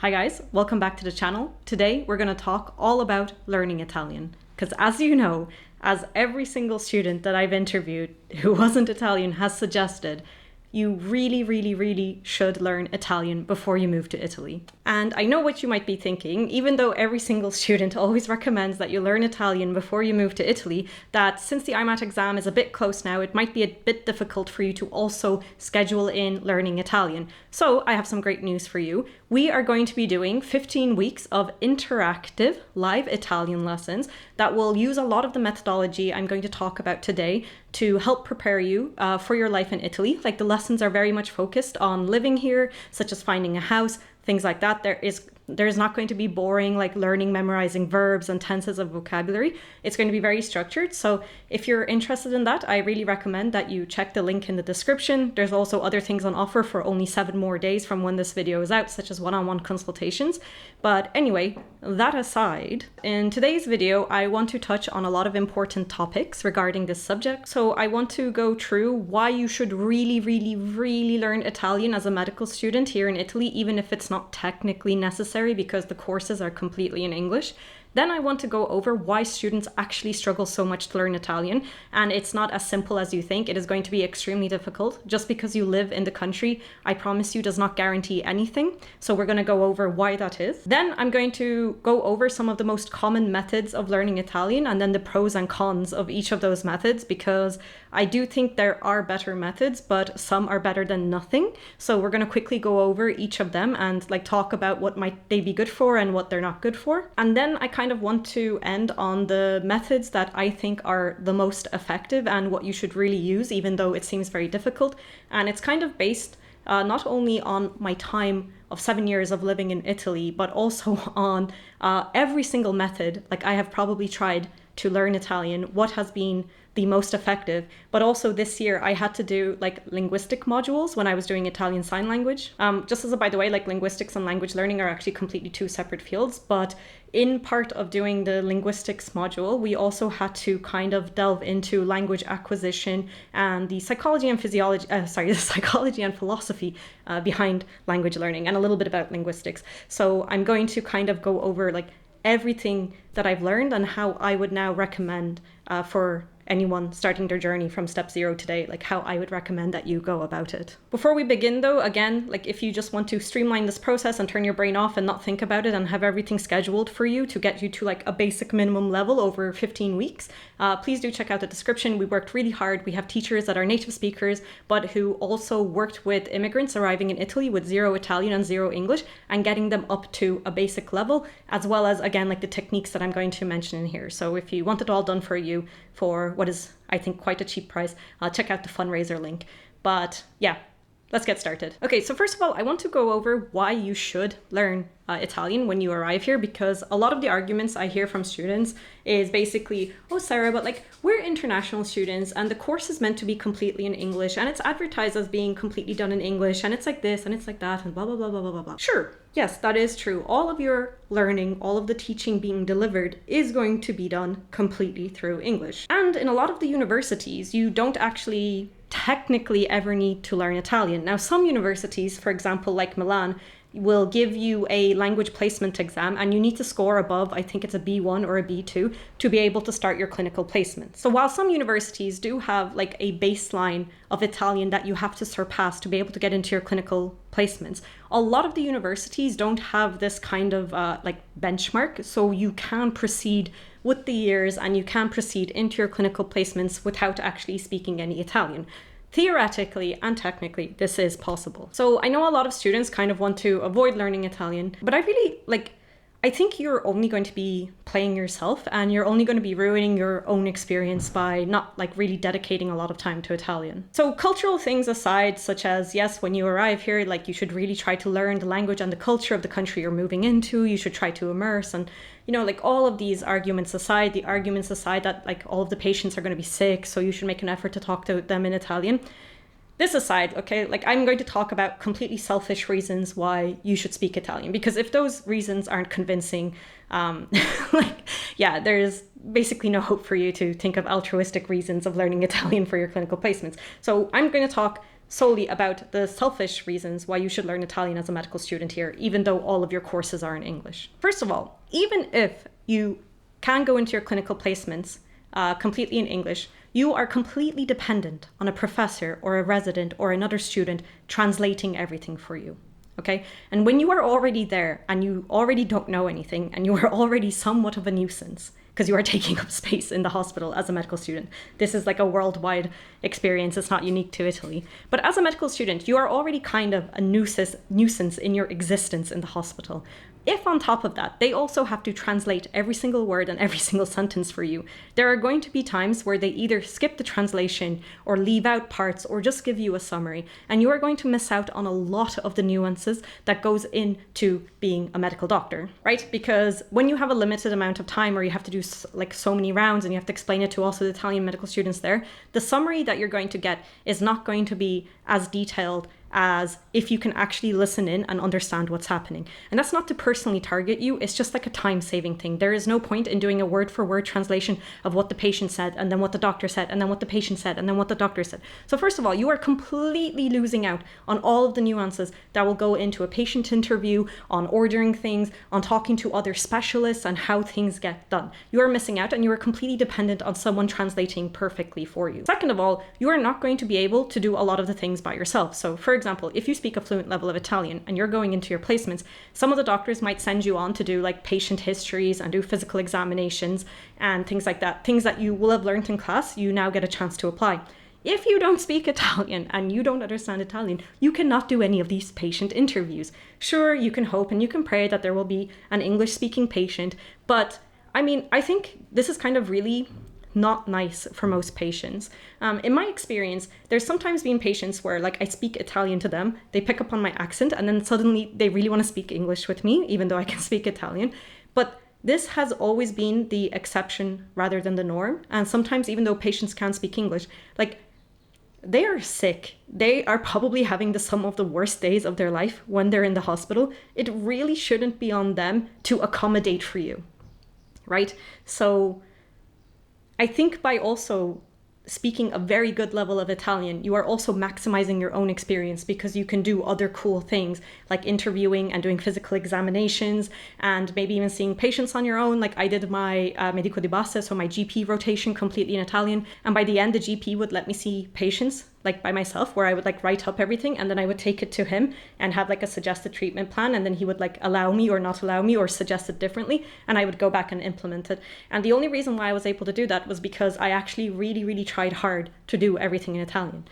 Hi guys, welcome back to the channel. Today we're going to talk all about learning Italian. Because as you know, as every single student that I've interviewed who wasn't Italian has suggested, you really should learn Italian before you move to Italy. And I know what you might be thinking, even though every single student always recommends that you learn Italian before you move to Italy, that since the IMAT exam is a bit close now, it might be a bit difficult for you to also schedule in learning Italian. So I have some great news for you. We are going to be doing 15 weeks of interactive live Italian lessons that will use a lot of the methodology I'm going to talk about today to help prepare you for your life in Italy. Like, the lessons are very much focused on living here, such as finding a house, things like that. There's not going to be boring, like learning, memorizing verbs and tenses of vocabulary. It's going to be very structured. So if you're interested in that, I really recommend that you check the link in the description. There's also other things on offer for only 7 more days from when this video is out, such as one-on-one consultations. But anyway, that aside, in today's video, I want to touch on a lot of important topics regarding this subject. So I want to go through why you should really learn Italian as a medical student here in Italy, even if it's not technically necessary because the courses are completely in English. Then I want to go over why students actually struggle so much to learn Italian, and it's not as simple as you think. It is going to be extremely difficult. Just because you live in the country, I promise you, does not guarantee anything. So we're going to go over why that is. Then I'm going to go over some of the most common methods of learning Italian and then the pros and cons of each of those methods, because I do think there are better methods, but some are better than nothing. So we're going to quickly go over each of them and talk about what might they be good for and what they're not good for. And then I kind of want to end on the methods that I think are the most effective and what you should really use, even though it seems very difficult. And it's kind of based not only on my time of 7 years of living in Italy, but also on every single method. Like, I have probably tried to learn Italian, what has been the most effective. But also this year I had to do linguistic modules when I was doing Italian Sign Language. Just as a by the way, linguistics and language learning are actually completely 2 separate fields, but in part of doing the linguistics module, we also had to kind of delve into language acquisition and the psychology and philosophy behind language learning, and a little bit about linguistics. So I'm going to kind of go over everything that I've learned and how I would now recommend for anyone starting their journey from step 0 today, how I would recommend that you go about it. Before we begin though, again, if you just want to streamline this process and turn your brain off and not think about it and have everything scheduled for you to get you to a basic minimum level over 15 weeks, please do check out the description. We worked really hard. We have teachers that are native speakers, but who also worked with immigrants arriving in Italy with 0 Italian and 0 English and getting them up to a basic level, as well as, again, the techniques that I'm going to mention in here. So if you want it all done for you for what is, I think, quite a cheap price, check out the fundraiser link. But yeah, let's get started. Okay, so first of all, I want to go over why you should learn Italian when you arrive here, because a lot of the arguments I hear from students is basically, oh Sarah, but we're international students and the course is meant to be completely in English and it's advertised as being completely done in English and it's like this and it's like that and blah blah blah blah blah blah. Sure, yes, that is true. All of your learning, all of the teaching being delivered is going to be done completely through English. And in a lot of the universities, you don't actually technically ever need to learn Italian. Now, some universities, for example, like Milan, will give you a language placement exam and you need to score above, I think it's a B1 or a B2, to be able to start your clinical placement. So while some universities do have a baseline of Italian that you have to surpass to be able to get into your clinical placements, a lot of the universities don't have this kind of benchmark, so you can proceed with the years and you can proceed into your clinical placements without actually speaking any Italian. Theoretically and technically, this is possible. So I know a lot of students kind of want to avoid learning Italian, but I really I think you're only going to be playing yourself and you're only going to be ruining your own experience by not really dedicating a lot of time to Italian. So cultural things aside, such as, yes, when you arrive here, you should really try to learn the language and the culture of the country you're moving into. You should try to immerse and, all of these arguments aside, the arguments aside that all of the patients are going to be sick, so you should make an effort to talk to them in Italian. This aside, okay, I'm going to talk about completely selfish reasons why you should speak Italian, because if those reasons aren't convincing, yeah, there's basically no hope for you to think of altruistic reasons of learning Italian for your clinical placements. So I'm going to talk solely about the selfish reasons why you should learn Italian as a medical student here, even though all of your courses are in English. First of all, even if you can go into your clinical placements completely in English, you are completely dependent on a professor or a resident or another student translating everything for you. Okay? And when you are already there and you already don't know anything and you are already somewhat of a nuisance because you are taking up space in the hospital as a medical student. This is like a worldwide experience. It's not unique to Italy. But as a medical student, you are already kind of a nuisance in your existence in the hospital. If on top of that, they also have to translate every single word and every single sentence for you, there are going to be times where they either skip the translation or leave out parts or just give you a summary. And you are going to miss out on a lot of the nuances that goes into being a medical doctor, right? Because when you have a limited amount of time or you have to do like so many rounds and you have to explain it to also the Italian medical students there, the summary that you're going to get is not going to be as detailed as if you can actually listen in and understand what's happening. And that's not to personally target you, it's just like a time-saving thing. There is no point in doing a word-for-word translation of what the patient said, and then what the doctor said, and then what the patient said, and then what the doctor said. So first of all, you are completely losing out on all of the nuances that will go into a patient interview, on ordering things, on talking to other specialists, and how things get done. You are missing out, and you are completely dependent on someone translating perfectly for you. Second of all, you are not going to be able to do a lot of the things by yourself. So for example, if you speak a fluent level of Italian and you're going into your placements, some of the doctors might send you on to do like patient histories and do physical examinations and things like that. Things that you will have learned in class, you now get a chance to apply. If you don't speak Italian and you don't understand Italian, you cannot do any of these patient interviews. Sure, you can hope and you can pray that there will be an English-speaking patient, but I mean, I think this is kind of really not nice for most patients. In my experience, there's sometimes been patients where like I speak Italian to them, they pick up on my accent, and then suddenly they really want to speak English with me, even though I can speak Italian. But this has always been the exception rather than the norm. And sometimes even though patients can speak English, like they are sick. They are probably having some of the worst days of their life when they're in the hospital. It really shouldn't be on them to accommodate for you, right? So I think by also speaking a very good level of Italian, you are also maximizing your own experience because you can do other cool things like interviewing and doing physical examinations and maybe even seeing patients on your own. Like I did my medico di base, so my GP rotation completely in Italian. And by the end, the GP would let me see patients like by myself, where I would like write up everything and then I would take it to him and have like a suggested treatment plan, and then he would like allow me or not allow me or suggest it differently, and I would go back and implement it. And the only reason why I was able to do that was because I actually really tried hard to do everything in Italian.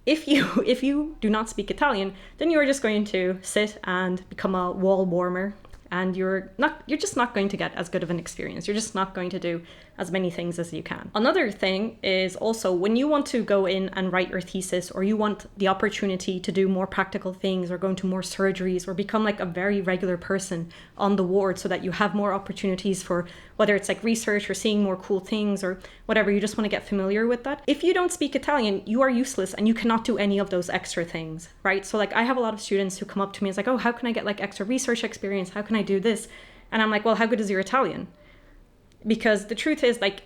If you do not speak Italian, then you are just going to sit and become a wall warmer, and you're just not going to get as good of an experience. You're just not going to do as many things as you can. Another thing is also when you want to go in and write your thesis, or you want the opportunity to do more practical things or go into more surgeries or become like a very regular person on the ward so that you have more opportunities for whether it's like research or seeing more cool things or whatever, you just want to get familiar with that. If you don't speak Italian, you are useless and you cannot do any of those extra things, right? So like I have a lot of students who come up to me and it's like, oh, how can I get like extra research experience? How can I do this? And I'm like, well, how good is your Italian? Because the truth is, like,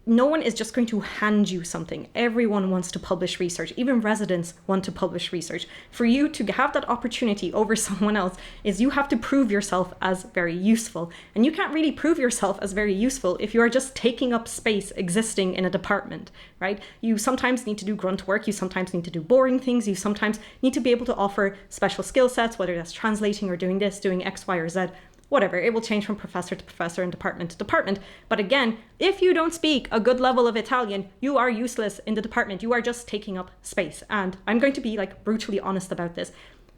no one is just going to hand you something. Everyone wants to publish research. Even residents want to publish research. For you to have that opportunity over someone else is you have to prove yourself as very useful. And you can't really prove yourself as very useful if you are just taking up space existing in a department, right? You sometimes need to do grunt work. You sometimes need to do boring things. You sometimes need to be able to offer special skill sets, whether that's translating or doing this, doing X, Y, or Z. Whatever, it will change from professor to professor and department to department. But again, if you don't speak a good level of Italian, you are useless in the department. You are just taking up space. And I'm going to be like brutally honest about this,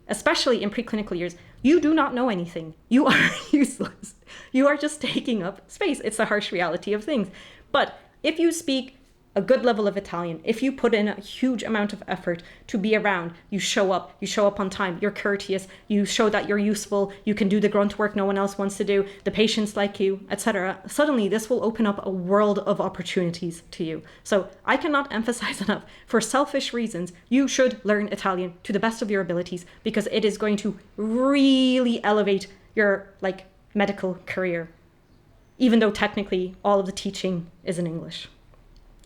especially in preclinical years. You do not know anything. You are useless. You are just taking up space. It's the harsh reality of things. But if you speak a good level of Italian, if you put in a huge amount of effort to be around, you show up on time, you're courteous, you show that you're useful, you can do the grunt work no one else wants to do, the patients like you, etc. Suddenly this will open up a world of opportunities to you. So I cannot emphasize enough, for selfish reasons, you should learn Italian to the best of your abilities because it is going to really elevate your like medical career, even though technically all of the teaching is in English.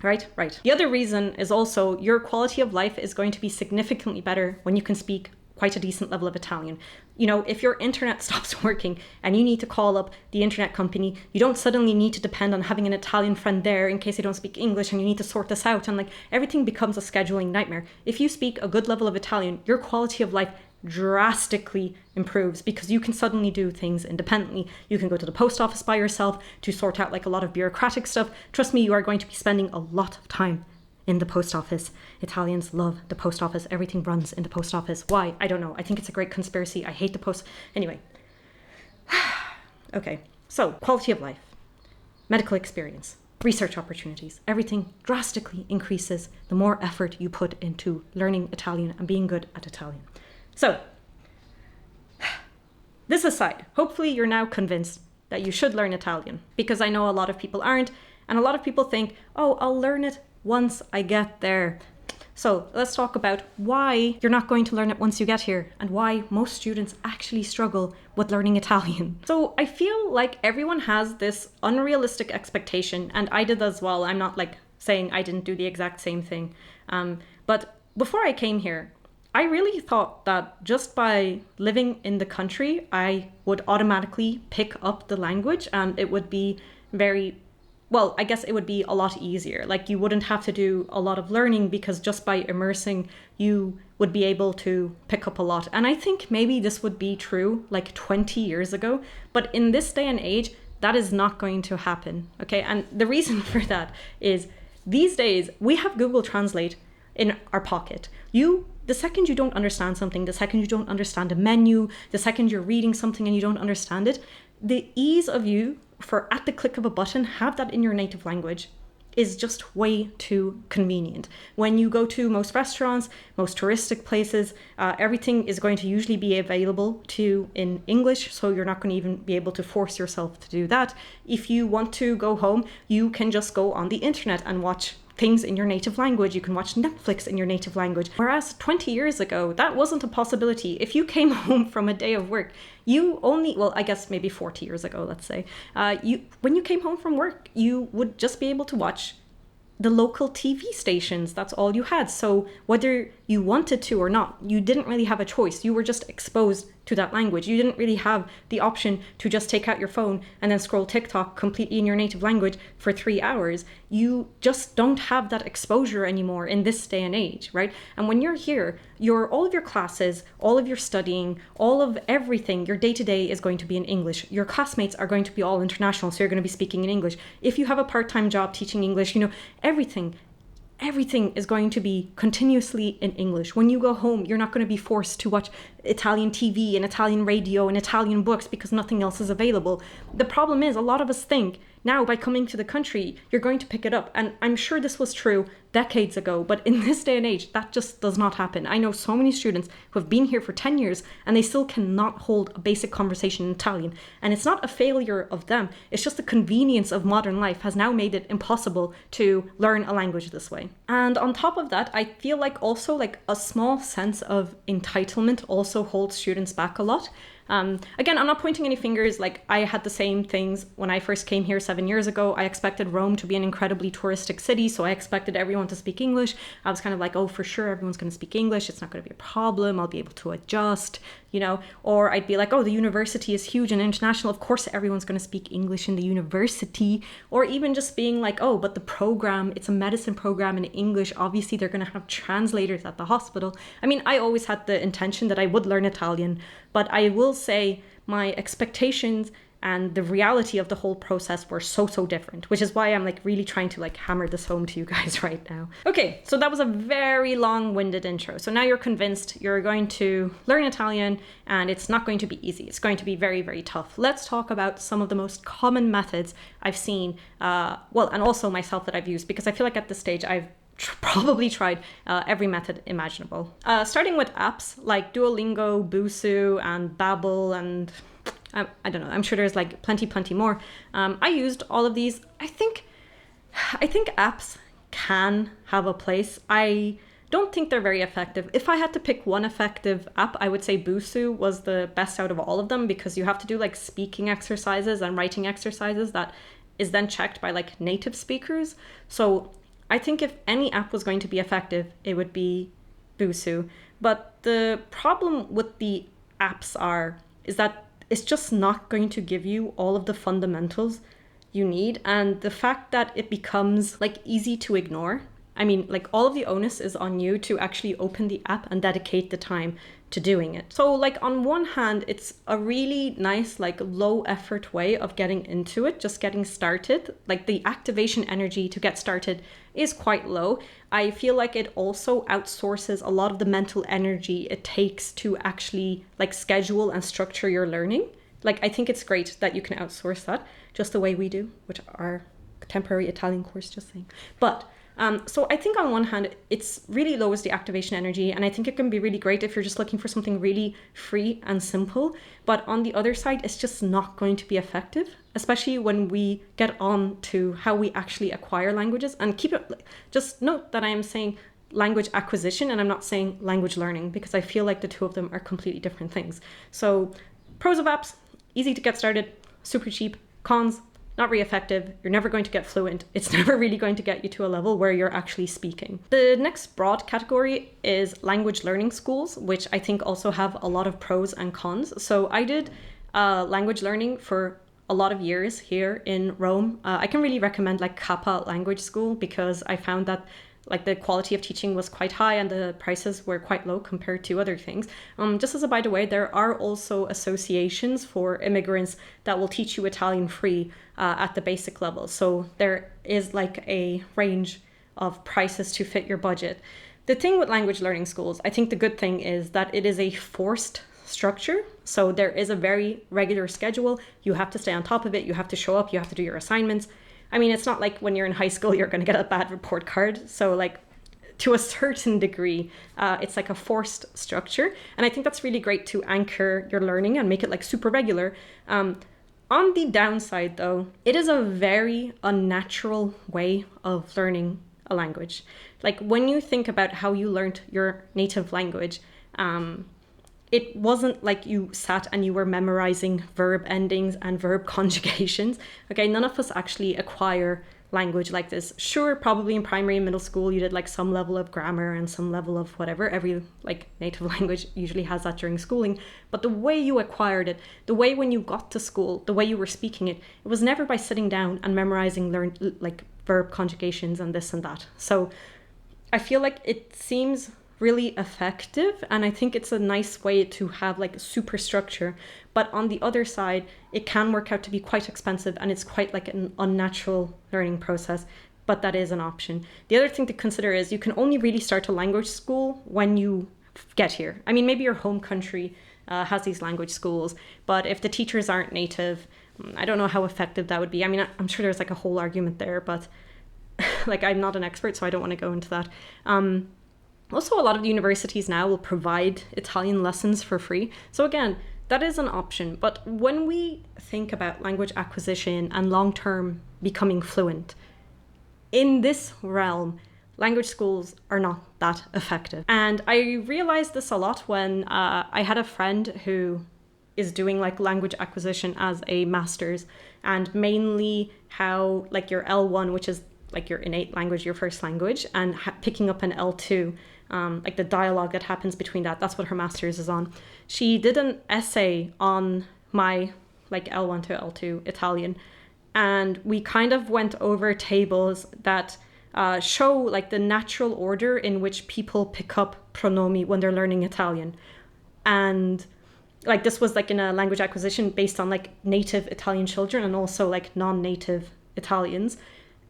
Right. The other reason is also your quality of life is going to be significantly better when you can speak quite a decent level of Italian. You know, if your internet stops working and you need to call up the internet company, you don't suddenly need to depend on having an Italian friend there in case they don't speak English and you need to sort this out. And like everything becomes a scheduling nightmare. If you speak a good level of Italian, your quality of life drastically improves because you can suddenly do things independently. You can go to the post office by yourself to sort out like a lot of bureaucratic stuff. Trust me, you are going to be spending a lot of time in the post office. Italians love the post office. Everything runs in the post office. Why? I don't know. I think it's a great conspiracy. I hate the post. Anyway. Okay. So, quality of life, medical experience, research opportunities, everything drastically increases the more effort you put into learning Italian and being good at Italian. So, this aside, hopefully you're now convinced that you should learn Italian, because I know a lot of people aren't, and a lot of people think, oh, I'll learn it once I get there. So let's talk about why you're not going to learn it once you get here and why most students actually struggle with learning Italian. So I feel like everyone has this unrealistic expectation, and I did as well. I'm not like saying I didn't do the exact same thing. But before I came here, I really thought that just by living in the country, I would automatically pick up the language and it would be I guess it would be a lot easier. Like you wouldn't have to do a lot of learning because just by immersing, you would be able to pick up a lot. And I think maybe this would be true like 20 years ago, but in this day and age, that is not going to happen. Okay. And the reason for that is these days we have Google Translate in our pocket. The second you don't understand something, the second you don't understand a menu, the second you're reading something and you don't understand it, the ease of you for at the click of a button have that in your native language is just way too convenient. When you go to most restaurants, most touristic places, everything is going to usually be available to you in English, so you're not going to even be able to force yourself to do that. If you want to go home, you can just go on the internet and watch things in your native language. You can watch Netflix in your native language. Whereas 20 years ago, that wasn't a possibility. If you came home from a day of work, I guess maybe 40 years ago, let's say, when you came home from work, you would just be able to watch the local TV stations. That's all you had. So whether you wanted to or not, you didn't really have a choice. You were just exposed to that language. You didn't really have the option to just take out your phone and then scroll TikTok completely in your native language for 3 hours. You just don't have that exposure anymore in this day and age, right? And when you're here, all of your classes, all of your studying, all of everything, your day-to-day is going to be in English. Your classmates are going to be all international, so you're going to be speaking in English. If you have a part-time job teaching English, everything is going to be continuously in English. When you go home, you're not going to be forced to watch Italian TV and Italian radio and Italian books because nothing else is available. The problem is a lot of us think now by coming to the country, you're going to pick it up. And I'm sure this was true decades ago, but in this day and age, that just does not happen. I know so many students who have been here for 10 years and they still cannot hold a basic conversation in Italian. And it's not a failure of them. It's just the convenience of modern life has now made it impossible to learn a language this way. And on top of that, I feel like also like a small sense of entitlement also holds students back a lot. Again, I'm not pointing any fingers. Like I had the same things when I first came here 7 years ago. I expected Rome to be an incredibly touristic city, so I expected everyone to speak English. I was kind of like, oh, for sure, everyone's going to speak English. It's not going to be a problem. I'll be able to adjust, or I'd be like, oh, the university is huge and international. Of course, everyone's going to speak English in the university. Or even just being like, oh, but the program, it's a medicine program in English. Obviously, they're going to have translators at the hospital. I mean, I always had the intention that I would learn Italian, but I will say my expectations and the reality of the whole process were so different, which is why I'm like really trying to like hammer this home to you guys right now. Okay, so that was a very long-winded intro. So now you're convinced you're going to learn Italian and it's not going to be easy. It's going to be very tough. Let's talk about some of the most common methods I've seen, and also myself that I've used, because I feel like at this stage I've probably tried every method imaginable. Starting with apps like Duolingo, Busuu, and Babbel, and I don't know, I'm sure there's like plenty more. I used all of these. I think apps can have a place. I don't think they're very effective. If I had to pick one effective app, I would say Busuu was the best out of all of them, because you have to do like speaking exercises and writing exercises that is then checked by like native speakers. So I think if any app was going to be effective, it would be Busuu. But the problem with the apps is that it's just not going to give you all of the fundamentals you need. And the fact that it becomes like easy to ignore, I mean, like all of the onus is on you to actually open the app and dedicate the time to doing it. So like on one hand, it's a really nice, like low effort way of getting into it, just getting started. Like the activation energy to get started is quite low. I feel like it also outsources a lot of the mental energy it takes to actually like schedule and structure your learning. Like, I think it's great that you can outsource that just the way we do, which our contemporary Italian course, just saying. But so I think on one hand, it's really lowers the activation energy, and I think it can be really great if you're just looking for something really free and simple. But on the other side, it's just not going to be effective, especially when we get on to how we actually acquire languages. And just note that I am saying language acquisition, and I'm not saying language learning, because I feel like the two of them are completely different things. So pros of apps: easy to get started, super cheap. Cons: not really effective. You're never going to get fluent. It's never really going to get you to a level where you're actually speaking. The next broad category is language learning schools, which I think also have a lot of pros and cons. So I did language learning for a lot of years here in Rome. I can really recommend like Kappa Language School, because I found that like the quality of teaching was quite high and the prices were quite low compared to other things. Just as a by the way, there are also associations for immigrants that will teach you Italian free at the basic level. So there is like a range of prices to fit your budget. The thing with language learning schools, I think the good thing is that it is a forced structure. So there is a very regular schedule. You have to stay on top of it. You have to show up. You have to do your assignments. I mean, it's not like when you're in high school, you're going to get a bad report card. So like to a certain degree, it's like a forced structure. And I think that's really great to anchor your learning and make it like super regular. On the downside though, it is a very unnatural way of learning a language. Like when you think about how you learned your native language, it wasn't like you sat and you were memorizing verb endings and verb conjugations. Okay, none of us actually acquire language like this. Sure, probably in primary and middle school, you did like some level of grammar and some level of whatever. Every like native language usually has that during schooling. But the way you acquired it, the way when you got to school, the way you were speaking it, it was never by sitting down and memorizing like verb conjugations and this and that. So I feel like it seems really effective, and I think it's a nice way to have like super structure. But on the other side, it can work out to be quite expensive, and it's quite like an unnatural learning process, but that is an option. The other thing to consider is you can only really start a language school when you get here. I mean, maybe your home country has these language schools, but if the teachers aren't native, I don't know how effective that would be. I mean, I'm sure there's like a whole argument there, but like I'm not an expert, so I don't want to go into that. Also, a lot of the universities now will provide Italian lessons for free. So again, that is an option. But when we think about language acquisition and long-term becoming fluent, in this realm, language schools are not that effective. And I realized this a lot when I had a friend who is doing like language acquisition as a master's, and mainly how like your L1, which is like your innate language, your first language, and picking up an L2, like the dialogue that happens between that's what her master's is on. She did an essay on my like L1 to L2 Italian, and we kind of went over tables that show like the natural order in which people pick up pronomi when they're learning Italian. And like this was like in a language acquisition based on like native Italian children and also like non-native Italians.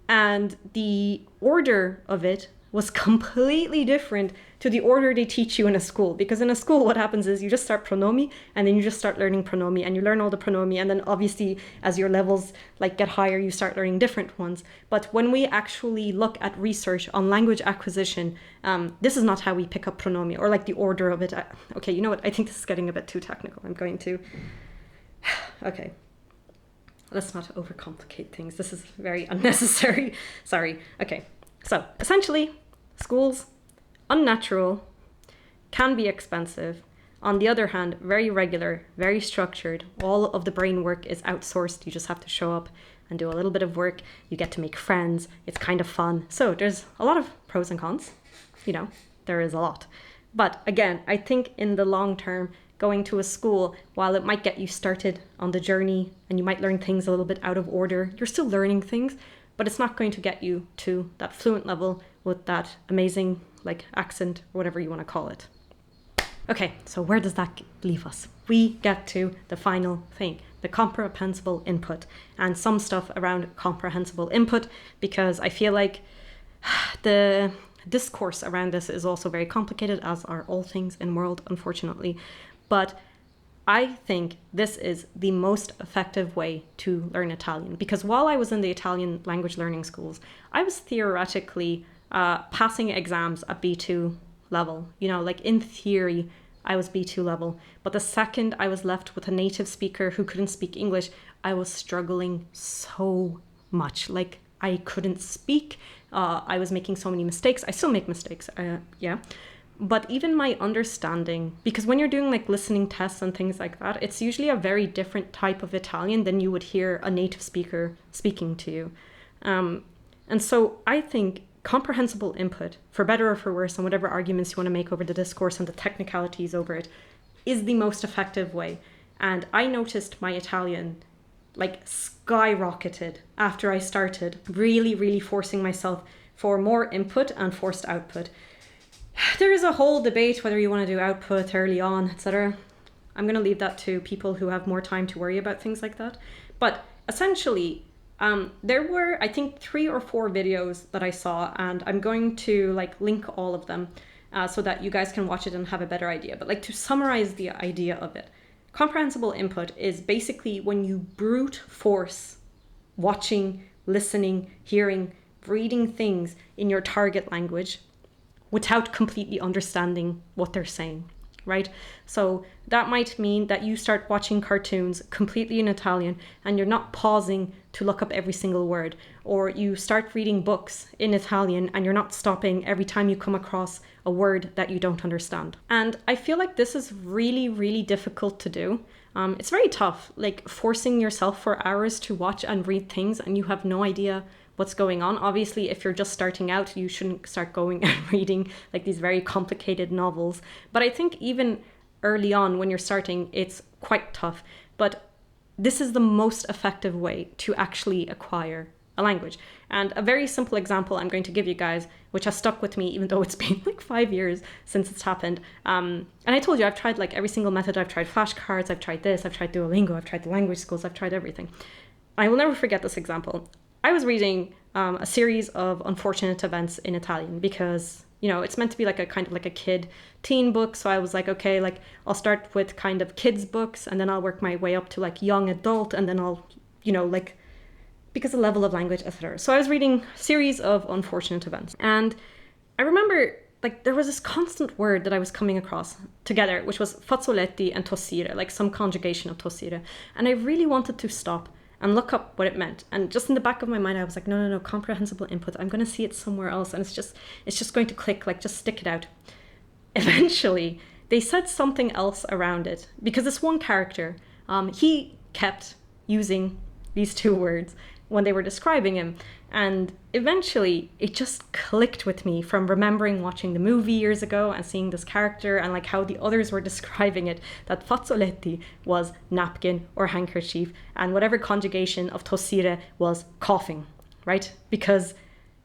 And the order of it was completely different to the order they teach you in a school. Because in a school, what happens is you just start pronomi, and then you just start learning pronomi, and you learn all the pronomi, and then obviously as your levels like get higher, you start learning different ones. But when we actually look at research on language acquisition, this is not how we pick up pronomi, or like the order of it. Okay, you know what? I think this is getting a bit too technical. I'm going to... Okay. Let's not overcomplicate things. This is very unnecessary. Sorry. Okay. So essentially, schools, unnatural, can be expensive. On the other hand, very regular, very structured. All of the brain work is outsourced. You just have to show up. and do a little bit of work. You get to make friends. It's kind of fun. So there's a lot of pros and cons. You know, there is a lot. But again, I think in the long term, going to a school, while it might get you started on the journey and you might learn things a little bit out of order, you're still learning things, but it's not going to get you to that fluent level with that amazing like accent or whatever you want to call it. Okay, so where does that leave us? We get to the final thing, the comprehensible input, and some stuff around comprehensible input, because I feel like the discourse around this is also very complicated, as are all things in world, unfortunately. But I think this is the most effective way to learn Italian, because while I was in the Italian language learning schools, I was theoretically passing exams at B2 level. You know, like in theory, I was B2 level. But the second I was left with a native speaker who couldn't speak English, I was struggling so much. Like I couldn't speak. I was making so many mistakes. I still make mistakes, yeah. But even my understanding, because when you're doing like listening tests and things like that, it's usually a very different type of Italian than you would hear a native speaker speaking to you. And so I think comprehensible input, for better or for worse, and whatever arguments you want to make over the discourse and the technicalities over it, is the most effective way. And I noticed my Italian like skyrocketed after I started really, really forcing myself for more input and forced output. There is a whole debate whether you want to do output early on, etc. I'm going to leave that to people who have more time to worry about things like that. But essentially, there were, I think, 3 or 4 videos that I saw, and I'm going to like link all of them so that you guys can watch it and have a better idea. But like to summarize the idea of it, comprehensible input is basically when you brute force watching, listening, hearing, reading things in your target language without completely understanding what they're saying, right? So that might mean that you start watching cartoons completely in Italian and you're not pausing to look up every single word, or you start reading books in Italian and you're not stopping every time you come across a word that you don't understand. And I feel like this is really, really difficult to do. It's very tough, like forcing yourself for hours to watch and read things and you have no idea what's going on. Obviously, if you're just starting out, you shouldn't start going and reading like these very complicated novels. But I think even early on when you're starting, it's quite tough. But this is the most effective way to actually acquire a language. And a very simple example I'm going to give you guys, which has stuck with me, even though it's been like 5 years since it's happened. And I told you, I've tried like every single method. I've tried flashcards, I've tried this, I've tried Duolingo, I've tried the language schools, I've tried everything. I will never forget this example. I was reading a series of unfortunate events in Italian because, you know, it's meant to be like a kind of like a kid teen book. So I was like, okay, like I'll start with kind of kids books and then I'll work my way up to like young adult and then I'll, you know, like, because the level of language, etc. So I was reading a series of unfortunate events. And I remember like there was this constant word that I was coming across together, which was fazzoletti and tossire, like some conjugation of tossire. And I really wanted to stop and look up what it meant. And just in the back of my mind, I was like, no, comprehensible input. I'm going to see it somewhere else. And it's just going to click, like just stick it out. Eventually, they said something else around it because this one character, he kept using these 2 words when they were describing him. And eventually it just clicked with me from remembering watching the movie years ago and seeing this character and like how the others were describing it, that fazzoletti was napkin or handkerchief and whatever conjugation of tossire was coughing, right? Because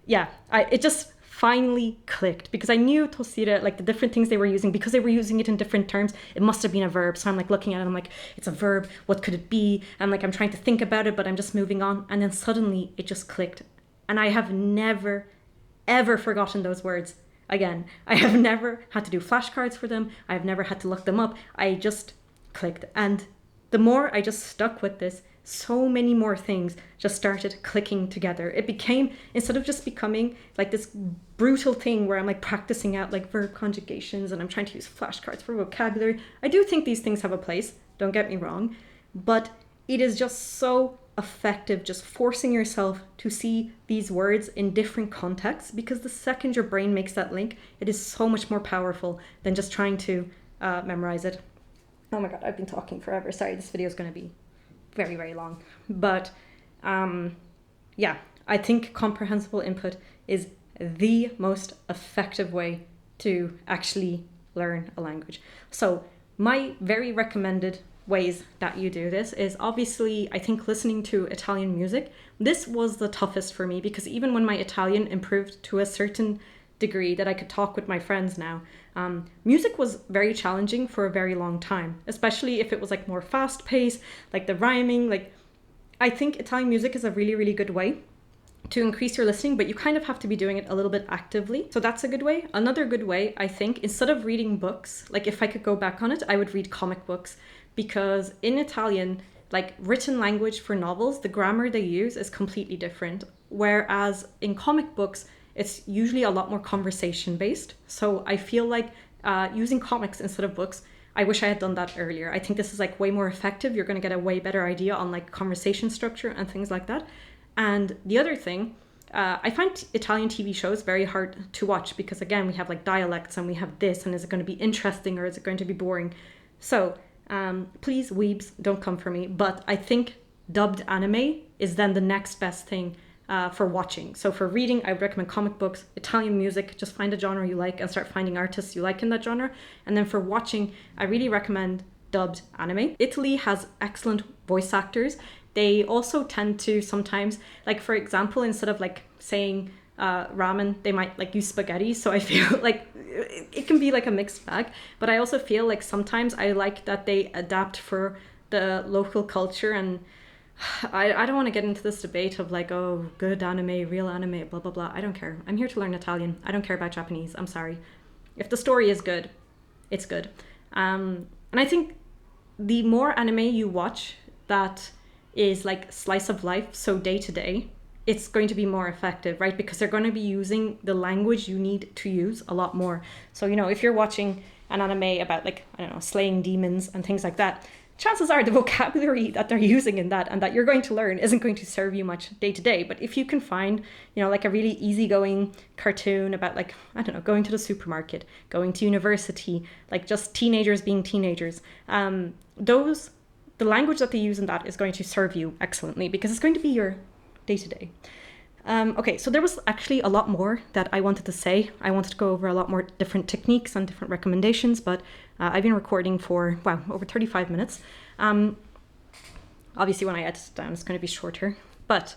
yeah, it just finally clicked because I knew tossire, like the different things they were using, because they were using it in different terms, it must have been a verb. So I'm like looking at it, I'm like, it's a verb, what could it be? And like I'm trying to think about it, but I'm just moving on. And then suddenly it just clicked. And I have never, ever forgotten those words again. I have never had to do flashcards for them. I have never had to look them up. I just clicked. And the more I just stuck with this, so many more things just started clicking together. It became, instead of just becoming like this brutal thing where I'm like practicing out like verb conjugations and I'm trying to use flashcards for vocabulary. I do think these things have a place, don't get me wrong, but it is just so effective just forcing yourself to see these words in different contexts, because the second your brain makes that link, it is so much more powerful than just trying to memorize it. Oh my god, I've been talking forever. Sorry, this video is going to be very, very long. But Yeah, I think comprehensible input is the most effective way to actually learn a language. So my very recommended ways that you do this is obviously, I think, listening to Italian music. This was the toughest for me because even when my Italian improved to a certain degree that I could talk with my friends now, music was very challenging for a very long time, especially if it was like more fast paced, like the rhyming. Like, I think Italian music is a really, really good way to increase your listening, but you kind of have to be doing it a little bit actively. So that's a good way. Another good way, I think, instead of reading books, like if I could go back on it, I would read comic books, because in Italian, like written language for novels, the grammar they use is completely different. Whereas in comic books, it's usually a lot more conversation based. So I feel like using comics instead of books, I wish I had done that earlier. I think this is like way more effective. You're going to get a way better idea on like conversation structure and things like that. And the other thing, I find Italian TV shows very hard to watch because, again, we have like dialects and we have this, and is it going to be interesting or is it going to be boring? So please, weebs, don't come for me. But I think dubbed anime is then the next best thing for watching. So for reading, I would recommend comic books, Italian music, just find a genre you like and start finding artists you like in that genre. And then for watching, I really recommend dubbed anime. Italy has excellent voice actors. They also tend to sometimes, like for example, instead of like saying ramen, they might like use spaghetti. So I feel like it can be like a mixed bag. But I also feel like sometimes I like that they adapt for the local culture. And I don't want to get into this debate of like, oh, good anime, real anime, blah, blah, blah. I don't care. I'm here to learn Italian. I don't care about Japanese. I'm sorry. If the story is good, it's good. And I think the more anime you watch that is like slice of life, so day to day, it's going to be more effective, right? Because they're going to be using the language you need to use a lot more. So, you know, if you're watching an anime about like, I don't know, slaying demons and things like that, chances are the vocabulary that they're using in that and that you're going to learn isn't going to serve you much day to day. But if you can find, you know, like a really easygoing cartoon about like, I don't know, going to the supermarket, going to university, like just teenagers being teenagers, the language that they use in that is going to serve you excellently because it's going to be your day-to-day. Okay, so there was actually a lot more that I wanted to say. I wanted to go over a lot more different techniques and different recommendations, but I've been recording for, wow, over 35 minutes. Obviously, when I edit it down, it's going to be shorter. But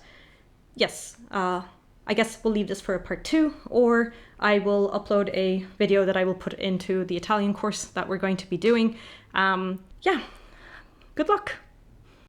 yes, I guess we'll leave this for a part 2, or I will upload a video that I will put into the Italian course that we're going to be doing. Yeah. Good luck.